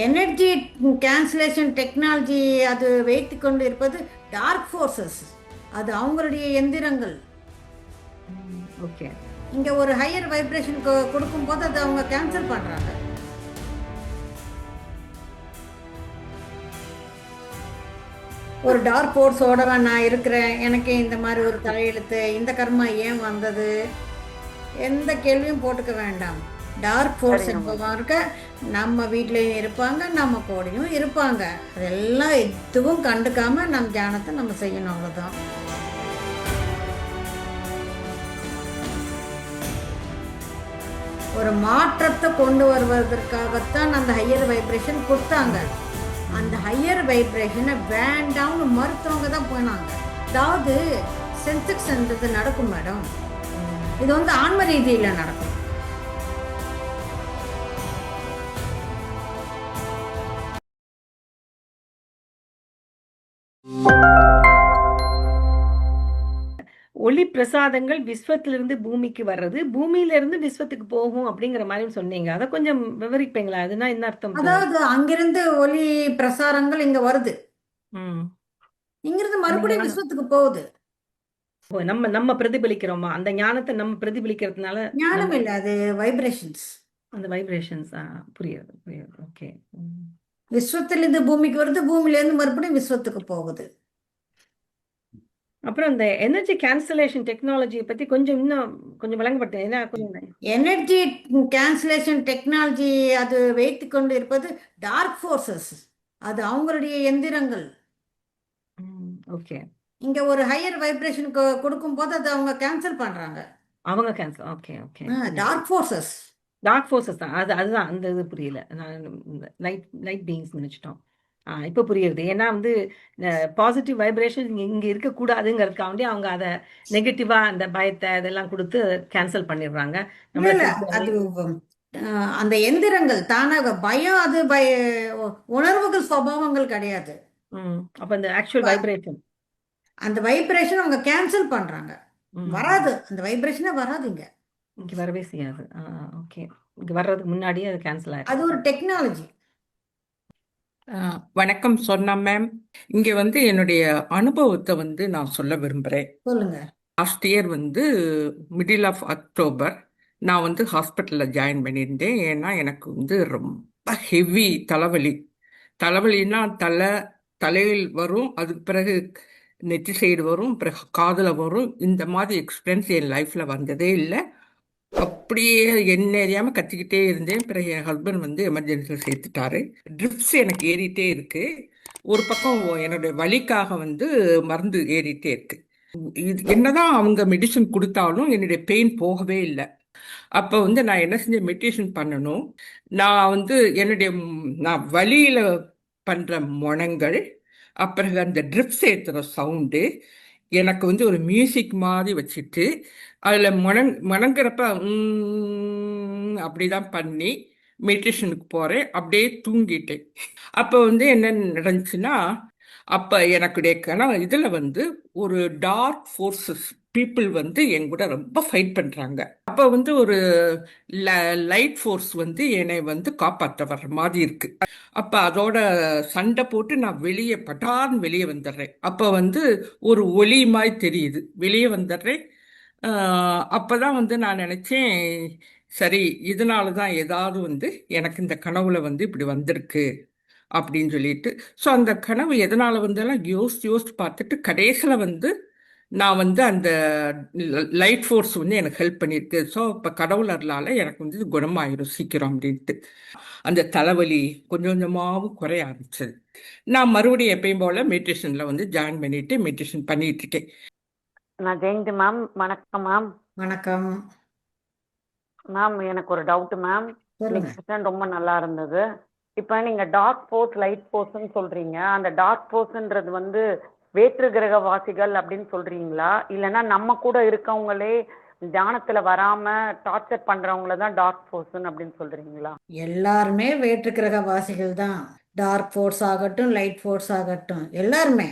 Energy cancellation technology அது வைத்து கொண்டு இருப்பது டார்க் ஃபோர்ஸஸ். அது அவங்களுடைய எந்திரங்கள். ஓகே. இங்கே ஒரு ஹையர் வைப்ரேஷன் கொடுக்கும்போது அதை அவங்க கேன்சல் பண்ணுறாங்க. ஒரு டார்க் ஃபோர்ஸோட நான் இருக்கிறேன், எனக்கு இந்த மாதிரி ஒரு தலையெழுத்து, இந்த கர்மா ஏன் வந்தது, எந்த கேள்வியும் போட்டுக்க வேண்டாம். டார்க் ஃபோர்ஸ் என்பவங்க நம்ம வீட்லேயும் இருப்பாங்க, நம்ம கூடயும் இருப்பாங்க. அதெல்லாம் எதுவும் கண்டுக்காம நம்ம தியானத்தை நம்ம செய்யணும், அவ்வளோதான். ஒரு மாற்றத்தை கொண்டு வருவதற்காகத்தான் அந்த ஹையர் வைப்ரேஷன் கொடுத்தாங்க. அந்த ஹையர் வைப்ரேஷனை வேண்டாம்னு மறுத்தவங்க தான் போனாங்க. அதாவது சென்செக்ஸ்ன்றது நடக்கும் மேடம், இது வந்து ஆன்ம ரீதியில் நடக்கும். ஒளி பிரசாதங்கள் விஸ்வத்திலிருந்து பூமிக்கு வர்றது, பூமியிலிருந்து விஸ்வத்துக்கு போகும் அப்படிங்கிற மாதிரி சொன்னீங்க. அதை கொஞ்சம் விவரிப்பீங்களா? அதுனா என்ன அர்த்தம்? அதாவது அங்கிருந்து ஒளி பிரசாரங்கள் இங்க வருது, ம். இங்கிருந்து மறுபடியும் விஸ்வத்துக்கு போகுது. நம்ம நம்ம பிரதிபலிக்கிறோமா? அந்த ஞானத்தை நம்ம பிரதிபலிக்கிறதுனால ஞானம் இல்ல, அது வைப்ரேஷன்ஸ். அந்த வைப்ரேஷன்ஸ். புரியுது புரியுது. ஓகே. விஸ்வத்திலிருந்து பூமிக்கு வருது, பூமியிலேருந்து மறுபடியும் விஸ்வத்துக்கு போகுது. அப்புறம் இந்த எனர்ஜி கேன்சலேஷன் டெக்னாலஜியை பத்தி கொஞ்சம் இன்னும் கொஞ்சம் விளங்கப்படுத்த. ஏன்னா எனர்ஜி கேன்சலேஷன் டெக்னாலஜி அது வைத்து கொண்டு இருப்பது டார்க் ஃபோர்ஸஸ். அது அவங்களுடைய எந்திரங்கள். ஓகே. இங்க ஒரு ஹையர் வைப்ரேஷன் கொடுக்கும்போது அதை அவங்க கேன்சல் பண்றாங்க. அவங்க cancel. Okay okay. Dark forces. Dark forces தான். அதுதான் அந்த இது புரியல. நான் லைட் லைட் பீயிங்ஸ் நினைச்சிட்டோம். இப்போ புரியுது. ஏன்னா வந்து பாசிட்டிவ் வைப்ரேஷன் இங்கே இருக்கக்கூடாதுங்கிறதுக்காண்டி அவங்க அதை நெகட்டிவா அந்த பயத்தை இதெல்லாம் கொடுத்து கேன்சல் பண்ணிடுறாங்க. அது அந்த எந்திரங்கள் தானாக பயம், அது உணர்வுகள் சுபாவங்கள் கிடையாது. அப்ப அந்த ஆக்சுவல் வைப்ரேஷன், அந்த வைப்ரேஷன் அவங்க கேன்சல் பண்றாங்க. வராது, அந்த வைப்ரேஷனே வராது, இங்க வரவே செய்யாது. ஓகே. இங்க வர்றதுக்கு முன்னாடியே அது கேன்சல் ஆயிடும். அது ஒரு டெக்னாலஜி. வணக்கம் சொன்னா மேம். இங்க வந்து என்னுடைய அனுபவத்தை வந்து நான் சொல்ல விரும்புறேன். சொல்லுங்க. லாஸ்ட் இயர் வந்து மிடில் ஆஃப் அக்டோபர் நான் வந்து ஹாஸ்பிட்டலில் ஜாயின் பண்ணியிருந்தேன். ஏன்னா எனக்கு வந்து ரொம்ப ஹெவி தலைவலின்னா தலையில் வரும், அதுக்கு பிறகு நெற்றி சைடு வரும், பிறகு காதில் வரும். இந்த மாதிரி எக்ஸ்பீரியன்ஸ் என் லைஃப்பில் வந்ததே இல்லை. அப்படியே என்ன அறியாமல் கத்திக்கிட்டே இருந்தேன். பிறகு என் ஹஸ்பண்ட் வந்து எமர்ஜென்சியில் சேர்த்துட்டாரு. ட்ரிப்ஸ் எனக்கு ஏறிட்டே இருக்கு. ஒரு பக்கம் என்னுடைய வலிக்காக வந்து மருந்து ஏறிட்டே இருக்கு. இது என்னதான் அவங்க மெடிசன் கொடுத்தாலும் என்னுடைய பெயின் போகவே இல்லை. அப்போ வந்து நான் என்ன செஞ்சேன், மெடிடேஷன் பண்ணணும். நான் வந்து நான் வலியில் பண்ணுற முனங்கள், அப்புறம் அந்த ட்ரிப்ஸ் ஏற்றுற சவுண்டு எனக்கு வந்து ஒரு மியூசிக் மாதிரி வச்சுட்டு அதில் முணங்குறப்ப அப்படிதான் பண்ணி மெடிடேஷனுக்கு போகிறேன். அப்படியே தூங்கிட்டேன். அப்போ வந்து என்ன நடந்துச்சுன்னா, அப்போ எனக்குடைய இதில் வந்து ஒரு டார்க் ஃபோர்ஸஸ் பீப்புள் வந்து என் கூட ரொம்ப ஃபைட் பண்ணுறாங்க. அப்போ வந்து ஒரு லைட் ஃபோர்ஸ் வந்து என்னை வந்து காப்பாற்ற வர்ற மாதிரி இருக்கு. அப்போ அதோட சண்டை போட்டு நான் பட்டார்னு வெளியே வந்துடுறேன். அப்போ வந்து ஒரு ஒளி மாதிரி தெரியுது, வெளியே வந்துடுறேன். அப்போதான் வந்து நான் நினச்சேன், சரி இதனால தான் ஏதாவது வந்து எனக்கு இந்த கனவுல வந்து இப்படி வந்திருக்கு அப்படின்னு சொல்லிட்டு. ஸோ அந்த கனவு எதனால் வந்தெல்லாம் யோசிச்சு பார்த்துட்டு கடைசியில் வந்து நான் வந்து அந்த லைட் ஃபோர்ஸ் வந்து எனக்கு ஹெல்ப் பண்ணியிருக்கு. ஸோ இப்போ கடவுள் அருளால் எனக்கு வந்து குணமாயிரும் சீக்கிரம் அப்படின்ட்டு அந்த தலைவலி கொஞ்சம் கொஞ்சமாகவும் குறைய ஆரம்பிச்சது. நான் மறுபடியும் எப்பயும் போல் மெடிடேஷனில் வந்து ஜாயின் பண்ணிட்டு மெடிடேஷன் பண்ணிட்டு இருக்கேன். நான் ஜெயந்தி மேம். வணக்கம் மேம். வணக்கம் மேம். எனக்கு ஒரு டவுட் மேம். ரொம்ப நல்லா இருந்தது. இப்போ நீங்க டார்க் ஃபோர்ஸ் லைட் ஃபோர்ஸ்ன்னு சொல்றீங்க. அந்த டார்க் ஃபோர்ஸ்ன்றது வந்து வேற்று கிரக வாசிகள் அப்படின்னு சொல்றீங்களா, இல்லைன்னா நம்ம கூட இருக்கவங்களே தியானத்துல வராம டார்ச்சர் பண்றவங்கள தான் டார்க் ஃபோர்ஸ் அப்படின்னு சொல்றீங்களா? எல்லாருமே வேற்று கிரக வாசிகள் தான். டார்க் ஃபோர்ஸ் ஆகட்டும், லைட் ஃபோர்ஸ் ஆகட்டும், எல்லாருமே.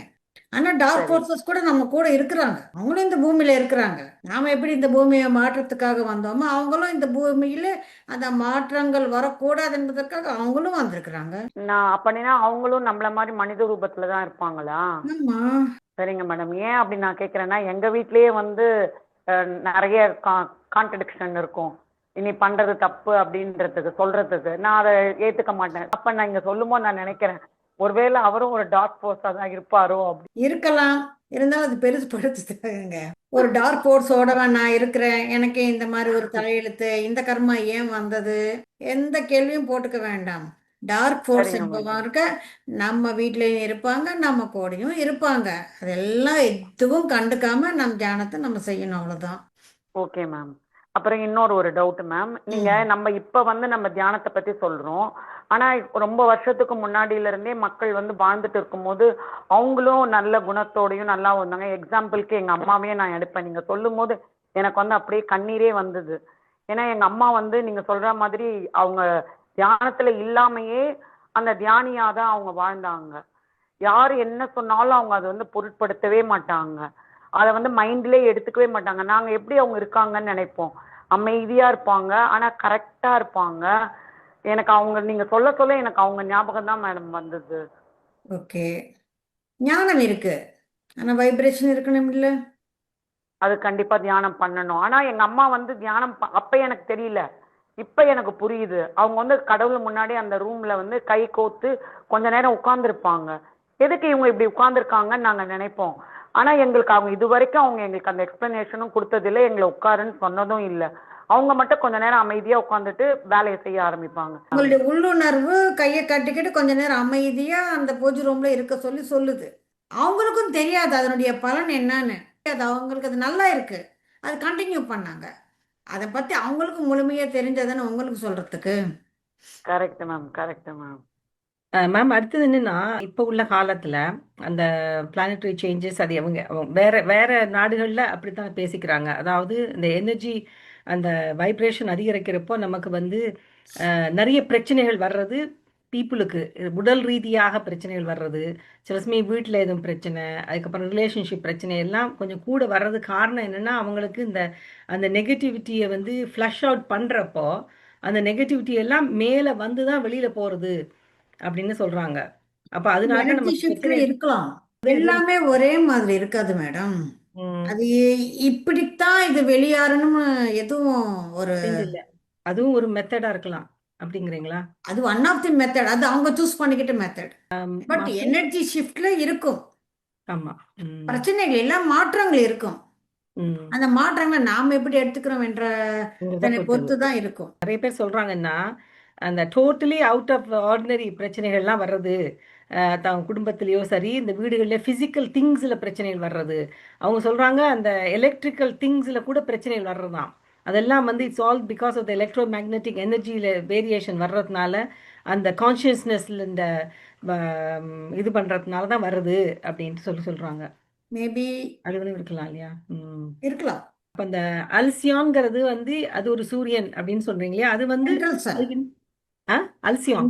ஆனா டார்க் சரி ஃபோர்ஸஸ் கூட நம்ம கூட இருக்கிறாங்க. அவங்களும் இந்த பூமியில இருக்கிறாங்க. நாம எப்படி இந்த பூமியை மாற்றத்துக்காக வந்தோமோ அவங்களும் இந்த பூமியில அந்த மாற்றங்கள் வரக்கூடாது என்பதற்காக அவங்களும் வந்திருக்கிறாங்க. நான் அப்படின்னா அவங்களும் நம்மள மாதிரி மனித ரூபத்துல தான் இருப்பாங்களா? ஆமா. சரிங்க மேடம். ஏன் அப்படி நான் கேட்குறேன்னா, எங்க வீட்லயே வந்து நிறைய கான்ட்ரடிக்ஷன் இருக்கும். இனி பண்றது தப்பு அப்படின்றதுக்கு சொல்றதுக்கு நான் அதை ஏத்துக்க மாட்டேன். அப்ப நான் இங்க சொல்லும்போது நான் நினைக்கிறேன், ஒருவேளை அவரும் ஒரு டார்க் ஃபோர்ஸா தான் இருப்பாரோ அப்படி. இருக்கலாம். இருந்தாலும் அது பெருசுபடுத்துங்க. ஒரு டார்க் ஃபோர்ஸோட நான் இருக்கிறேன், எனக்கு இந்த மாதிரி ஒரு தலையெழுத்து, இந்த கர்மா ஏன் வந்தது, எந்த கேள்வியும் போட்டுக்க வேண்டாம். டார்க் ஃபோர்ஸ் சரிங்க மேடம். என்பவர்க நம்ம வீட்லயும் இருப்பாங்க, நம்ம கூடயும் இருப்பாங்க. அதெல்லாம் எதுவும் கண்டுக்காம நம் தியானத்தை நம்ம செய்யணும், அவ்வளவுதான். Okay ma'am. அப்புறம் இன்னொரு ஒரு டவுட் மேம். நீங்க ம். நம்ம இப்ப வந்து நம்ம தியானத்தை பத்தி சொல்றோம். ஆனா ரொம்ப வருஷத்துக்கு முன்னாடியில இருந்தே மக்கள் வந்து வாழ்ந்துட்டு இருக்கும்போது அவங்களும் நல்ல குணத்தோடையும் நல்லா வந்தாங்க. எக்ஸாம்பிளுக்கு எங்க அம்மாவையே நான் எடுப்பேன். நீங்க சொல்லும் போது எனக்கு வந்து அப்படியே கண்ணீரே வந்தது. ஏன்னா எங்க அம்மா வந்து நீங்க சொல்ற மாதிரி அவங்க தியானத்துல இல்லாமையே அந்த தியானியா தான் அவங்க வாழ்ந்தாங்க. யார் என்ன சொன்னாலும் அவங்க அதை வந்து பொருட்படுத்தவே மாட்டாங்க. அதை வந்து மைண்ட்லயே எடுத்துக்கவே மாட்டாங்க. நாங்க எப்படி அவங்க இருக்காங்கன்னு நினைப்போம். அமைதியா இருப்பாங்க, ஆனா கரெக்டா இருப்பாங்க. எனக்கு அவங்க நீங்க சொல்ல சொல்ல எனக்கு அவங்க ஞாபகம் தான் மேடம் வந்தது. ஓகே. ஞானம் இருக்கு, ஆனா வைப்ரேஷன் இருக்கணும் இல்ல. அது கண்டிப்பா தியானம் பண்ணணும். ஆனா எங்க அம்மா வந்து தியானம் அப்ப எனக்கு தெரியல, இப்ப எனக்கு புரியுது. அவங்க வந்து கடவுள் முன்னாடி அந்த ரூம்ல வந்து கை கோத்து கொஞ்ச நேரம் உட்கார்ந்துருப்பாங்க. எதுக்கு இவங்க இப்படி உட்கார்ந்துருக்காங்கன்னு நாங்க நினைப்போம். ஆனா எங்களுக்கு அவங்க இது வரைக்கும் அவங்க எங்களுக்கு அந்த எக்ஸ்பிளனேஷனும் கொடுத்ததில்லை, எங்களை உட்காருன்னு சொன்னதும் இல்லை. அவங்க மட்டும் கொஞ்ச நேரம் அமைதியா உட்காந்துட்டு வேலையை செய்ய ஆரம்பிப்பாங்க. உங்களுடைய உள்ளுணர்வு கையை கட்டிக்கிட்டு கொஞ்ச நேரம் அமைதியா அந்த பூஜை ரூம்ல இருக்க சொல்லி சொல்லுது. அவங்களுக்கும் தெரியாது அதனுடைய பலன் என்னன்னு. அது அவங்களுக்கு அது நல்லா இருக்கு, அது கண்டினியூ பண்ணாங்க. அதை பத்தி அவங்களுக்கு முழுமையா தெரிஞ்சதானே உங்களுக்கு சொல்றதுக்கு. Correct ma'am, correct ma'am. Ma'am அடுத்தது என்னன்னா இப்போ உள்ள காலத்துல அந்த பிளானட்டரி சேஞ்சஸ் அது அவங்க வேற வேற நாடுகள்ல அப்படித்தான் பேசிக்கிறாங்க. அதாவது இந்த எனர்ஜி அந்த வைப்ரேஷன் அதிகரிக்கிறப்போ நமக்கு வந்து நிறைய பிரச்சனைகள் வர்றது, பீப்புளுக்கு உடல் ரீதியாக பிரச்சனைகள் வர்றது, சில சமயம் வீட்டில் எதுவும் பிரச்சனை, அதுக்கப்புறம் ரிலேஷன்ஷிப் பிரச்சனை எல்லாம் கொஞ்சம் கூட வர்றது. காரணம் என்னன்னா அவங்களுக்கு இந்த அந்த நெகட்டிவிட்டியை வந்து ஃப்ளஷ் அவுட் பண்றப்போ அந்த நெகட்டிவிட்டி எல்லாம் மேலே வந்து தான் வெளியில போறது அப்படின்னு சொல்றாங்க. அப்ப அதனால எனர்ஜி நமக்கு ஷிஃப்ட்ல பிரச்சனை இருக்கலாம், எதுவும் எல்லாமே ஒரே மாதிரி இருக்காது மேடம். ம், அது இப்படித்தான் இது வெளியாறணும்னு எதுவும் ஒரு, இல்ல அதுவும் ஒரு மெத்தடா இருக்கலாம் அப்படிங்கிறீங்களா? அது ஒன் ஆஃப் தி மெத்தட், அது அவங்க சூஸ் பண்ணிக்கிட்ட மெத்தட். பட் மத்த எனர்ஜி ஷிஃப்ட்ல இருக்கும் ஆமா. ம், பிரச்சனைகள், எல்லாம் மாற்றங்கள் இருக்கும். ம். அந்த மாற்றங்களை நாம எப்படி எடுத்துக்கிறோம் என்ற இதை இதனை பொறுத்தது பொறுத்து தான் இருக்கும். நிறைய பேர் சொல்றாங்கன்னா அந்த டோட்டலி அவுட் ஆஃப் ஆர்டினரி பிரச்சனைகள்லாம் வர்றது, தன் குடும்பத்திலயோ சரி இந்த வீடுகளில் ஃபிசிக்கல் திங்ஸில் பிரச்சனைகள் வர்றது. அவங்க சொல்றாங்க அந்த எலக்ட்ரிக்கல் திங்ஸில் கூட பிரச்சனைகள் வர்றதாம். அதெல்லாம் வந்து it's all because of the electro magnetic எனர்ஜியில் வேரியேஷன் வர்றதுனால அந்த கான்ஷியஸ்னஸ்ல இந்த இது பண்ணுறதுனால தான் வருது அப்படின்ட்டு சொல்றாங்க. மேபி அது வந்து இருக்கலாம் இல்லையா? இருக்கலாம். அப்ப அந்த அல்சியான்ங்கிறது வந்து அது ஒரு சூரியன் அப்படின்னு சொல்றீங்களே, அது வந்து சென்ட்ரல் சன். அதுக்கு அல்சியான்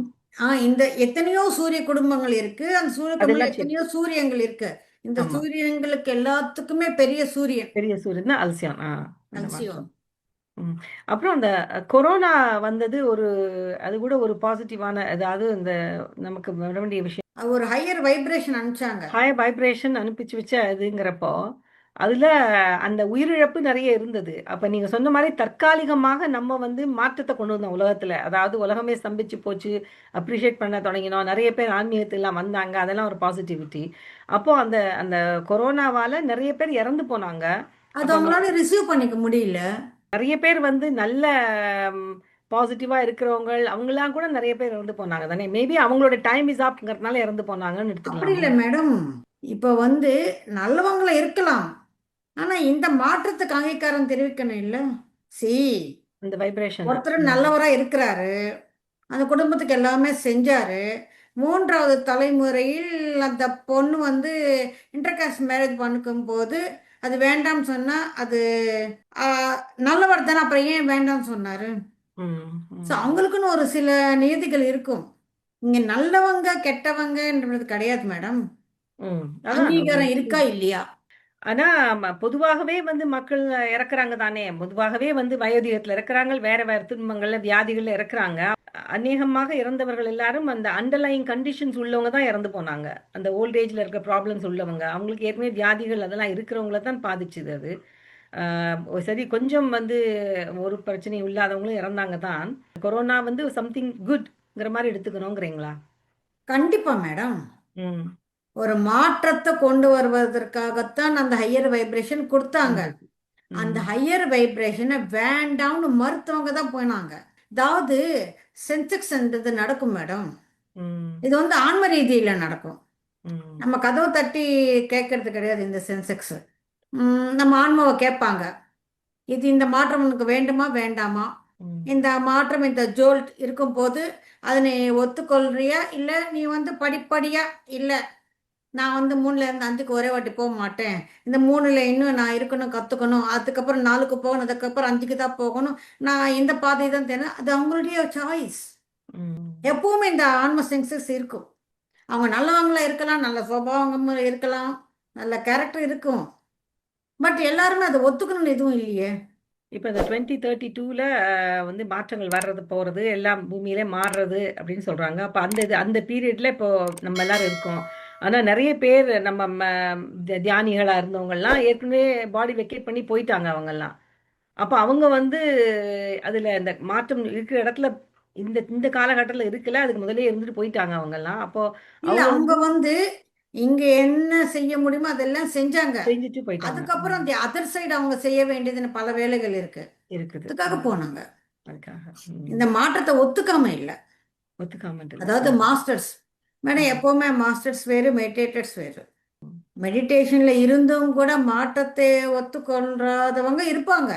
இந்த எத்தனையோ சூரிய குடும்பங்கள் இருக்கு, அந்த சூரிய குடும்பங்கள் அதெல்லாம் சரி. எத்தனையோ சூரியங்கள் இருக்கு. இந்த ஆமா, சூரியன்களுக்கு எல்லாத்துக்குமே பெரிய சூரியன் பெரிய சூரியன் தான் அல்சியான். அந்த மாதிரி அல்சியோன். சொல்றேன். அப்புறம் அந்த கொரோனா வந்தது ஒரு, அது கூட ஒரு பாசிட்டிவான, அதாவது இந்த நமக்கு வர வேண்டிய விஷயம். அது ஒரு ஹையர் வைப்ரேஷன் அனுப்பிச்சாங்க. ஹாய் வைப்ரேஷன் அனுப்பிச்சு வச்ச அதுங்கிறப்போ அதில் அந்த உயிரிழப்பு நிறைய இருந்தது. அப்போ நீங்கள் சொன்ன மாதிரி தற்காலிகமாக நம்ம வந்து மாற்றத்தை கொண்டு வந்தோம் உலகத்தில். அதாவது உலகமே ஸ்தம்பிச்சு போச்சு, அப்ரிஷியேட் பண்ண தொடங்கினோம், நிறைய பேர் ஆன்மீகத்திலாம் வந்தாங்க, அதெல்லாம் ஒரு பாசிட்டிவிட்டி. அப்போது அந்த அந்த கொரோனாவால் நிறைய பேர் இறந்து போனாங்க. அது அப்போ அவங்களால ரிசீவ் பண்ணிக்க முடியல. நிறைய பேர் வந்து நல்ல பாசிட்டிவாக இருக்கிறவங்க அவங்களாம் கூட நிறைய பேர் இறந்து போனாங்க தானே. மேபி அவங்களோட டைம் இஸ் ஆப்ங்கிறதுனால இறந்து போனாங்கன்னு அப்படி இல்லை எடுத்துக்கலாம். மேடம், இப்ப நல்லவங்கள இருக்கலாம், ஆனா இந்த மாற்றத்துக்கு அங்கீகாரம் தெரிவிக்கணும் இல்ல. சி, இந்த வைப்ரேஷன் ஒருத்தர் நல்லவரா இருக்கிறாரு, அந்த குடும்பத்துக்கு எல்லாமே செஞ்சாரு. மூன்றாவது தலைமுறையில் அந்த பொண்ணு இன்டர்காஸ்ட் மேரேஜ் பண்ணிக்கும் போது அது வேண்டாம்னு சொன்னா அது நல்லவர் தானே, அப்புறம் ஏன் வேண்டாம்னு சொன்னாரு? ஸோ அவங்களுக்குன்னு ஒரு சில நியதிகள் இருக்கும். இங்க நல்லவங்க கெட்டவங்கன்றது கிடையாது மேடம். அதான் அங்கீகாரம் இருக்கா இல்லையா? ஆனா பொதுவாகவே வந்து மக்கள் இறக்குறாங்க தானே, பொதுவாகவே வந்து வயோதிகத்துல இறக்குறாங்க, வேற வேற துன்பங்கள்ல வியாதிகள்ல இறக்குறாங்க. அநேகமாக இறந்தவர்கள் எல்லாரும் அந்த அண்டர்லைங் கண்டிஷன்ஸ் உள்ளவங்க தான் இறந்து போனாங்க. அந்த ஓல்ட் ஏஜ்ல இருக்க ப்ராப்ளம்ஸ் உள்ளவங்க, அவங்களுக்கு ஏற்கனவே வியாதிகள் அதெல்லாம் இருக்கிறவங்கள தான் பாதிச்சுது அது. சரி, கொஞ்சம் வந்து ஒரு பிரச்சனையும் இல்லாதவங்களும் இறந்தாங்க தான். கொரோனா வந்து சம்திங் குட்ங்கிற மாதிரி எடுத்துக்கணுங்கிறீங்களா? கண்டிப்பா மேடம். ம் ஒரு மாற்றத்தை கொண்டு வருவதற்காகத்தான் அந்த ஹையர் வைப்ரேஷன் கொடுத்தாங்க. வந்தது. அந்த ம் ஹையர் வைப்ரேஷனை வேண்டாம்னு மறுத்தவங்க தான் போனாங்க. அதாவது சென்செக்ஸ்ன்றது நடக்கும் மேடம். ம் இது வந்து ஆன்ம ரீதியில நடக்கும். ம் நம்ம கதவை தட்டி கேட்கறது கிடையாது இந்த சென்செக்ஸ். நம்ம ஆன்மாவை கேட்பாங்க, இது இந்த மாற்றம் உனக்கு வேண்டுமா வேண்டாமா? ம் இந்த மாற்றம் இந்த ஜோல்ட் இருக்கும்போது அதை நீ ஒத்துக்கொள்றியா, இல்லை நீ வந்து படிப்படியா, இல்லை நான் வந்து 3லேருந்து 5க்கு ஒரே வாட்டி போக மாட்டேன், இந்த 3ல் இன்னும் நான் இருக்கணும், கற்றுக்கணும், அதுக்கப்புறம் 4க்கு போகணும், அதுக்கப்புறம் 5க்கு தான் போகணும், நான் இந்த பாதை தான் தேவை, அது அவங்களுடைய சாய்ஸ். ம் எப்பவுமே இந்த ஆன்ம சென்சஸ் இருக்கும். அவங்க நல்லவங்களா இருக்கலாம், நல்ல சுபாவங்க இருக்கலாம், நல்ல கேரக்டர் இருக்கும். பட் எல்லாருமே அதை ஒத்துக்கணும்னு எதுவும் இல்லையே. இப்போ இந்த 2032ல வந்து மாற்றங்கள் வர்றது போகிறது எல்லாம் பூமியிலே மாறுறது அப்படின்னு சொல்கிறாங்க. அப்போ அந்த பீரியடில் இப்போ நம்ம எல்லாரும் இருக்கோம். ஆனால் நிறைய பேர் நம்ம தியானிகளாக இருந்தவங்கெல்லாம் ஏற்கனவே பாடி வெக்கேட் பண்ணி போயிட்டாங்க அவங்கெல்லாம். அப்போ அவங்க வந்து அதில் இந்த மாற்றம் இருக்கிற இடத்துல இந்த இந்த காலகட்டத்தில் இருக்கல, அதுக்கு முதலே இருந்துட்டு போயிட்டாங்க அவங்கெல்லாம். அப்போ இல்ல, அவங்க அவங்க வந்து இங்க என்ன செய்ய முடியுமோ அதெல்லாம் செஞ்சாங்க. செஞ்சுட்டு போயிட்டாங்க. அதுக்கப்புறம் அந்த அதர் சைடு அவங்க செய்ய வேண்டியதுன்னு பல வேலைகள் இருக்கு, இருக்குது அதுக்காக போனாங்க. அதுக்காக இந்த மாற்றத்தை ஒத்துக்காம இல்லை. ஒத்துக்காம அதாவது மாஸ்டர்ஸ் மேடம், எப்பவுமே மாஸ்டர்ஸ் வேறு, மெடிடேட்டர்ஸ் வேறு. மெடிடேஷன்ல இருந்தும் கூட மாற்றத்தை ஒத்துக்கொள்றாதவங்க இருப்பாங்க.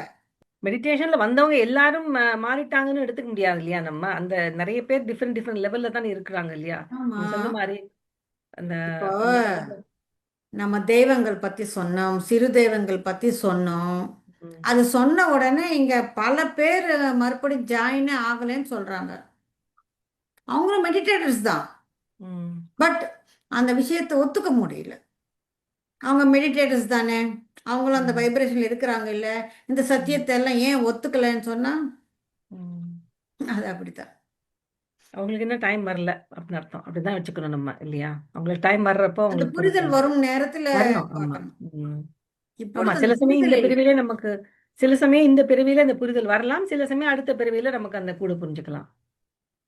மெடிடேஷன்ல வந்தவங்க எல்லாரும் மாறிட்டாங்கன்னு எடுத்துக்க முடியாது இல்லையா? நம்ம அந்த நிறைய பேர் டிஃப்ரெண்ட் டிஃப்ரெண்ட் லெவல்ல தானே இருக்கிறாங்க இல்லையா? ஆமா. நீங்க சொன்ன மாதிரி அந்த இப்போ அந்த level ல- நம்ம தெய்வங்கள் பத்தி சொன்னோம், சிறு தெய்வங்கள் பத்தி சொன்னோம். ம், அது சொன்ன உடனே இங்க பல பேர் மறுபடியும் ஜாயின் ஆகலைன்னு சொல்றாங்க. அவங்களும் மெடிடேட்டர்ஸ் தான், ம், பட் அந்த விஷயத்தை ஒத்துக்க முடியல. அவங்க மெடிடேட்டர்ஸ் தானே, அவங்களும் அந்த ம், வைப்ரேஷன்ல இருக்கிறாங்க இல்ல, இந்த சத்தியத்தை எல்லாம் ஏன் ஒத்துக்கலைன்னு சொன்னா ம். அது அப்படித்தான். அவங்களுக்கு என்ன டைம் வரல அப்படின்னு அர்த்தம். அப்படிதான் வச்சுக்கணும் நம்ம இல்லையா? அவங்களுக்கு டைம் வர்றப்போ அந்த அவங்களுக்கு புரிதல் புரிஞ்சுக்கணும். வரும் நேரத்துல வரணும். ஆமா. பார்க்கணும். ம். ஆமா. இப்பொழுது சில அந்த சமயம் இந்த புரிதல் இல்லை. பிறவிலே நமக்கு சில சமயம் இந்த பிறவியில இந்த புரிதல் வரலாம், சில சமயம் அடுத்த பிறவியில நமக்கு அந்த கூட புரிஞ்சுக்கலாம்.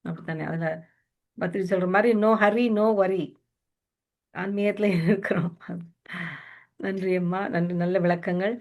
அப்படித்தானே? அதுல பத்ரி சொல்ற மாதிரி நோ ஹரி நோ வரி, ஆன்மீகத்துல இருக்கிறோம். நன்றி அம்மா, நன்றி, நல்ல விளக்கங்கள்.